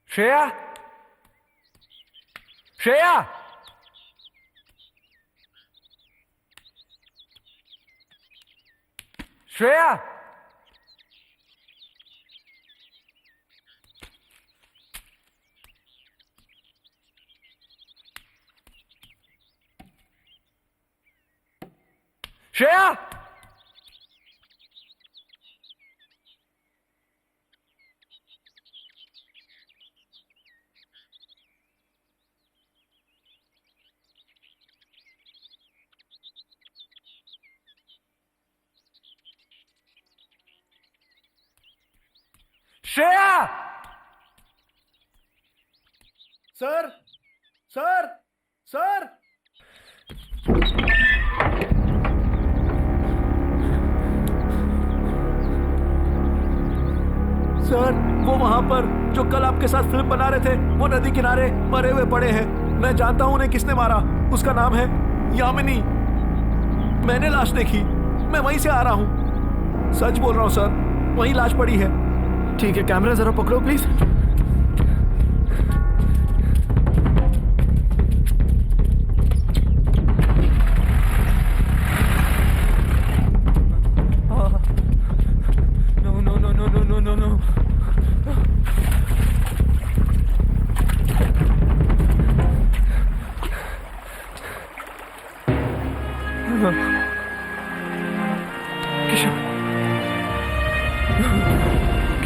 Shreya, Shreya, Shreya, Shreya, Shreya, sir, sir, sir. Sir, वो वहां पर जो कल आपके साथ फिल्म बना रहे थे, वो नदी किनारे मरे हुए पड़े हैं। मैं जानता हूं उन्हें किसने मारा। उसका नाम है यामिनी। मैंने लाश देखी, मैं वहीं से आ रहा हूं। सच बोल रहा हूं सर, वहीं लाश पड़ी है। ठीक है, कैमरा जरा पकड़ो प्लीज। No.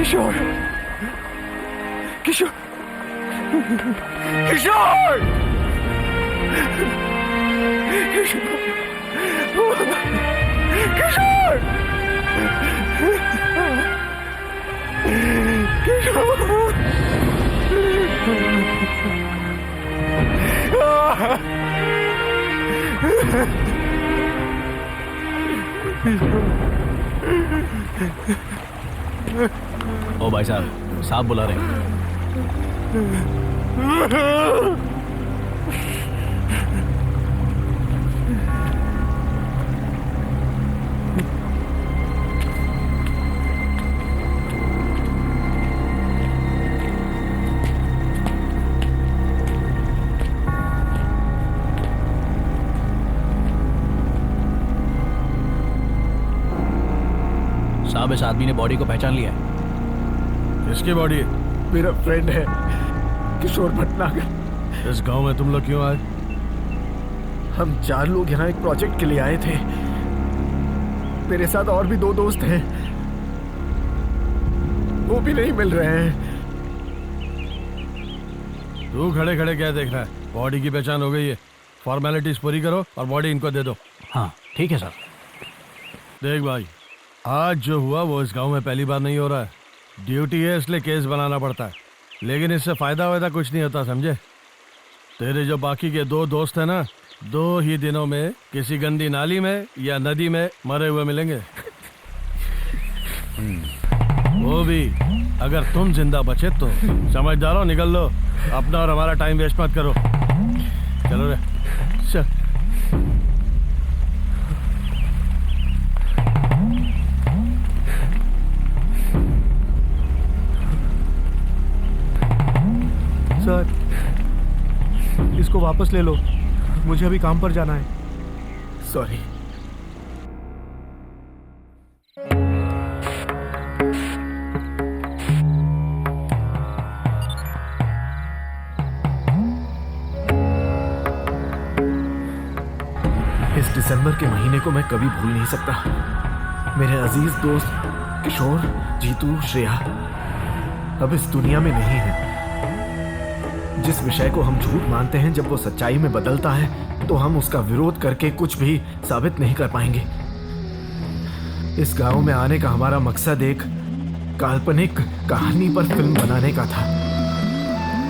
किशोर, किशोर, किशोर, किशोर, ओ भाई साहब बुला रहे हैं। साहब, इस आदमी ने बॉडी को पहचान लिया है। किसकी बॉडी है? मेरा फ्रेंड है किशोर भटनागर। इस गांव में तुम लोग क्यों आए? हम 4 लोग यहाँ एक प्रोजेक्ट के लिए आए थे। मेरे साथ और भी 2 दोस्त हैं, वो भी नहीं मिल रहे हैं। तू खड़े खड़े क्या देख रहा है? बॉडी की पहचान हो गई है, फॉर्मेलिटीज पूरी करो और बॉडी इनको दे दो। हाँ ठीक है सर। देख भाई, आज जो हुआ वो इस गांव में पहली बार नहीं हो रहा है। ड्यूटी है इसलिए केस बनाना पड़ता है, लेकिन इससे फायदा वायदा कुछ नहीं होता, समझे? तेरे जो बाकी के 2 दोस्त हैं ना, 2 ही दिनों में किसी गंदी नाली में या नदी में मरे हुए मिलेंगे। वो भी अगर तुम जिंदा बचे तो। समझदारो, निकल लो, अपना और हमारा टाइम वेस्ट मत करो। चलो रे, चल। सर, इसको वापस ले लो, मुझे अभी काम पर जाना है। सॉरी। इस दिसंबर के महीने को मैं कभी भूल नहीं सकता। मेरे अजीज दोस्त किशोर, जीतू, श्रेया अब इस दुनिया में नहीं है। जिस विषय को हम झूठ मानते हैं, जब वो सच्चाई में बदलता है तो हम उसका विरोध करके कुछ भी साबित नहीं कर पाएंगे। इस गांव में आने का हमारा मकसद एक काल्पनिक कहानी पर फिल्म बनाने का था,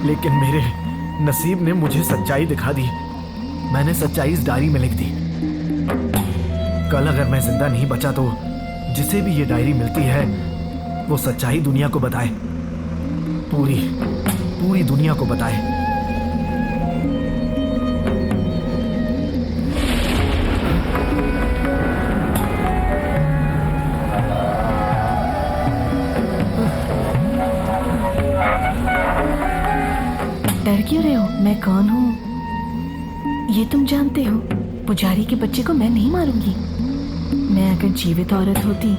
लेकिन नसीब ने मुझे सच्चाई दिखा दी। मैंने सच्चाई इस डायरी में लिख दी। कल अगर मैं जिंदा नहीं बचा तो जिसे भी ये डायरी मिलती है वो सच्चाई दुनिया को बताए, पूरी पूरी दुनिया को बताए। डर क्यों रहे हो? मैं कौन हूँ ये तुम जानते हो। पुजारी के बच्चे को मैं नहीं मारूंगी। मैं अगर जीवित औरत होती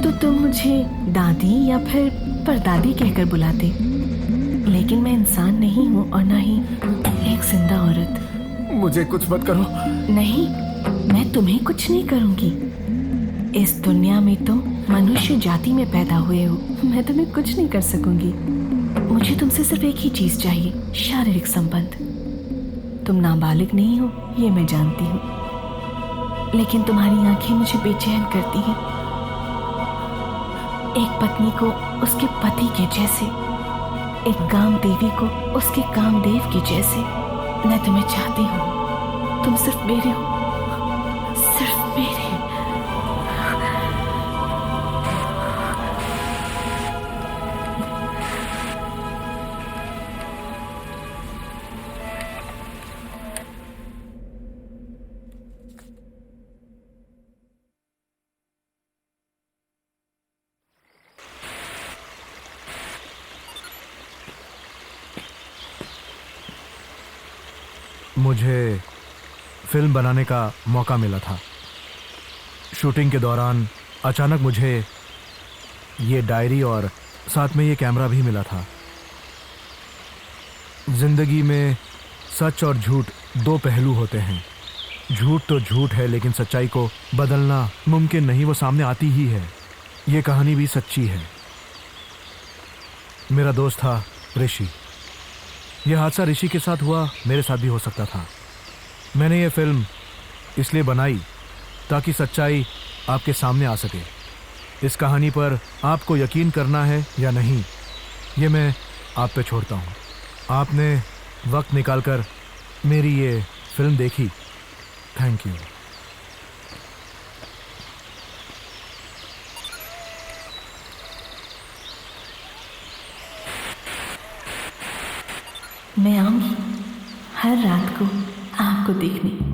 तो तुम मुझे दादी या फिर परदादी कहकर बुलाते, लेकिन मैं इंसान नहीं हूँ और ना ही एक जिंदा औरत। मुझे कुछ मत करो। नहीं, मैं तुम्हें कुछ नहीं करूंगी। इस दुनिया में तुम मनुष्य जाति में पैदा हुए हो, मैं तुम्हें कुछ नहीं कर सकूंगी। मुझे तुमसे सिर्फ एक ही चीज चाहिए, शारीरिक संबंध। तुम नाबालिग नहीं हो ये मैं जानती हूँ, लेकिन तुम्हारी आंखें मुझे बेचैन करती हैं। एक पत्नी को उसके पति के जैसे, एक कामदेवी को उसके कामदेव के जैसे मैं तुम्हें चाहती हूँ। तुम सिर्फ मेरे हो, सिर्फ मेरे। मुझे फिल्म बनाने का मौका मिला था। शूटिंग के दौरान अचानक मुझे ये डायरी और साथ में ये कैमरा भी मिला था। जिंदगी में सच और झूठ दो पहलू होते हैं। झूठ तो झूठ है, लेकिन सच्चाई को बदलना मुमकिन नहीं, वो सामने आती ही है। ये कहानी भी सच्ची है। मेरा दोस्त था ऋषि। यह हादसा ऋषि के साथ हुआ, मेरे साथ भी हो सकता था। मैंने ये फिल्म इसलिए बनाई ताकि सच्चाई आपके सामने आ सके। इस कहानी पर आपको यकीन करना है या नहीं, ये मैं आप पे छोड़ता हूँ। आपने वक्त निकालकर मेरी ये फिल्म देखी, थैंक यू। मैं आऊंगी हर रात को आपको देखने।